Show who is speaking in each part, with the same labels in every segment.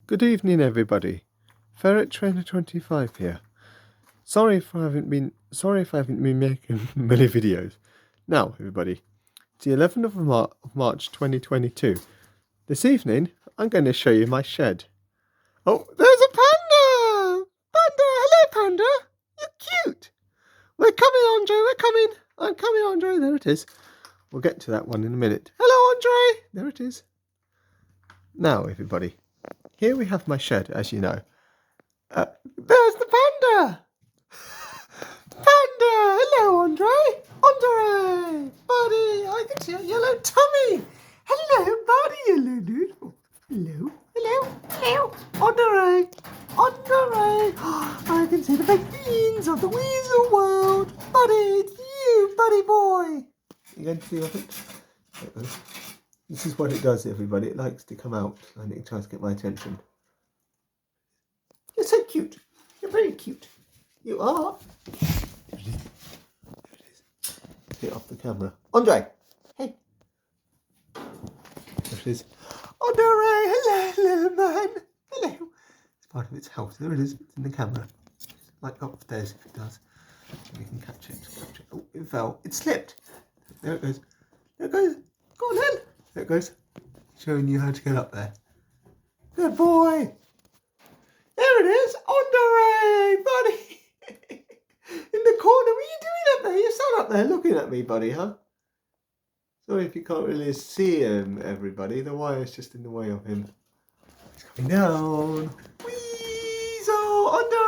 Speaker 1: Good evening, everybody. Ferret Trainer 25 here. Sorry if I haven't been making many videos. Now, everybody, it's the 11th of March 2022. This evening, I'm going to show you my shed. Oh, there's a panda! Panda, hello, panda. You're cute. We're coming, Andre. We're coming. I'm coming, Andre. There it is. We'll get to that one in a minute. Hello, Andre. There it is. Now, everybody. Here we have my shed, as you know. There's the panda! Panda! Hello, Andre! Andre! Buddy, I can see your yellow tummy! Hello, buddy, hello, dude. Hello, hello, hello! Andre! Andre! I can see the big beans of the weasel world! Buddy, it's you, buddy boy! You going to see what it? This is what it does, everybody. It likes to come out and it tries to get my attention. You're so cute. You're very cute. You are. There it is. There it is. Get off the camera. Andre! Hey! There it is. Andre! Hello, little man! Hello! It's part of its house. There it is. It's in the camera. Like upstairs if it does. We can catch it. Catch it. Oh, it fell. It slipped. There it goes. There it goes. Go on then. There it goes. Showing you how to get up there. Good boy. There it is. Andre, buddy. In the corner. What are you doing up there? You're sat up there looking at me, buddy, huh? Sorry if you can't really see him, everybody. The wire's just in the way of him. He's coming down. Weasel. Andre.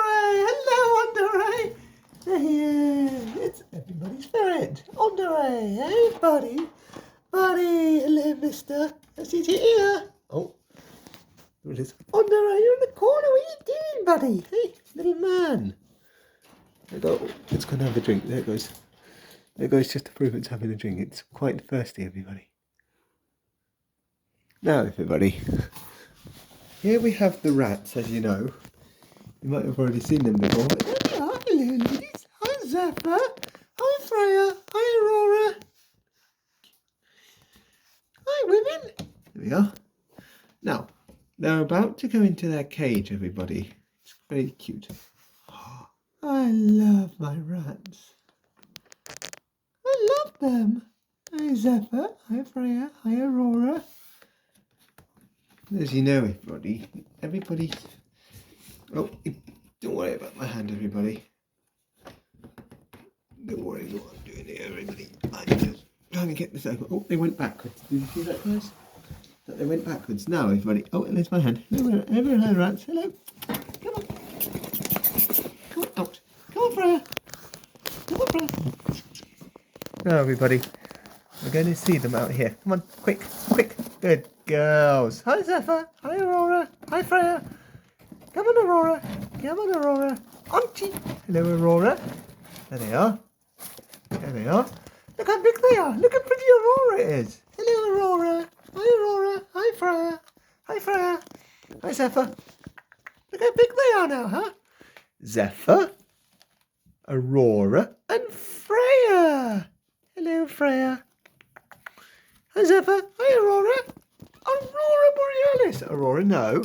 Speaker 1: Hello, Andre. There he is. It's everybody's ferret. Andre. Hey, buddy. Buddy, hello, mister. I see you here. Oh, there it is. Andre, you're in the corner. What are you doing, buddy? Hey, little man. There you go. It's going to have a drink. There it goes. There it goes, just to prove it's having a drink. It's quite thirsty, everybody. Now, everybody, here we have the rats, as you know. You might have already seen them before. There they are. Hello, ladies. Hi, Zephyr. Hi, Freya. Hi, Aurora. Hi, women. There we are. Now, they're about to go into their cage, everybody. It's very cute. Oh, I love my rats. I love them. Hi, Zephyr. Hi, Freya. Hi, Aurora. As you know, everybody... Oh, don't worry about my hand, everybody. Don't worry what I'm doing here, everybody. I'm just trying to get this over. Oh, they went backwards. Did you see that, guys? That they went backwards. Now, everybody. Oh, and there's my hand. Hello, rats. Hello. Come on. Come on, out. Come on, Freya. Come on, Freya. Now, everybody. We're going to see them out here. Come on, quick, quick. Good girls. Hi, Zephyr. Hi, Aurora. Hi, Freya. Come on, Aurora. Come on, Aurora. Auntie. Hello, Aurora. There they are. There they are. Look how big they are. Look how pretty Aurora is. Hello, Aurora. Hi, Aurora. Hi, Freya. Hi, Freya. Hi, Zephyr. Look how big they are now, huh? Zephyr, Aurora, and Freya. Hello, Freya. Hi, Zephyr. Hi, Aurora. Aurora Borealis. Aurora, no.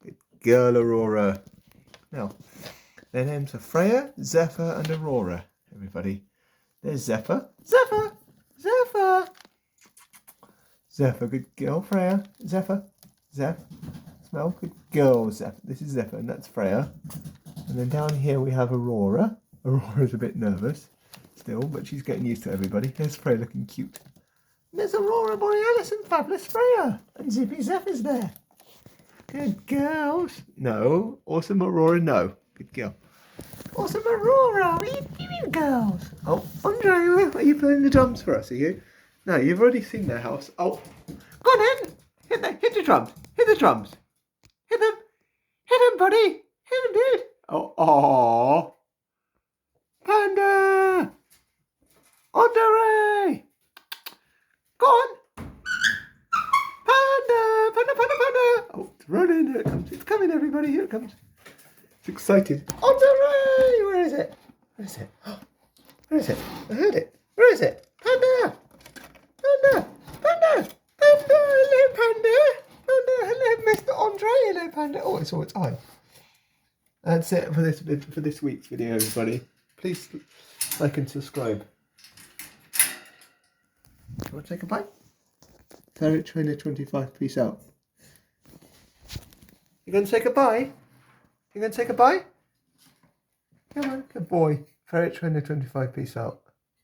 Speaker 1: Good girl, Aurora. Now, their names are Freya, Zephyr, and Aurora, everybody. There's Zephyr. Zephyr! Zephyr! Zephyr, good girl. Freya. Zephyr. Zeph. Smell. Good girl, Zephyr. This is Zephyr, and that's Freya. And then down here we have Aurora. Aurora's a bit nervous still, but she's getting used to everybody. There's Freya looking cute. And there's Aurora Borealis and Fabulous Freya. And Zippy Zephyr's there. Good girls. No. Awesome Aurora, no. Good girl. Awesome Aurora, what are you doing, girls? Oh, Andre, are you playing the drums for us, are you? No, you've already seen their house. Oh, go on in. Hit the drums. Hit the drums. Hit them. Hit them, buddy. Hit them, dude. Oh, aww. Panda. Andre. Go on. Panda, panda, panda, panda. Oh, it's running. Here it comes. It's coming, everybody. Here it comes. It's excited. Andre! Where is it? Where is it? Where is it? I heard it. Where is it? Panda! Panda! Panda! Panda! Hello, Panda! Oh no, hello, Mr. Andre. Hello, Panda. Oh, it's all time. That's it for this week's video, everybody. Please like and subscribe. Want to take a bite? Ferret Trainer 25. Peace out. You gonna say goodbye? You gonna say goodbye? Come on, good boy. Ferret Trainer 25. Peace out.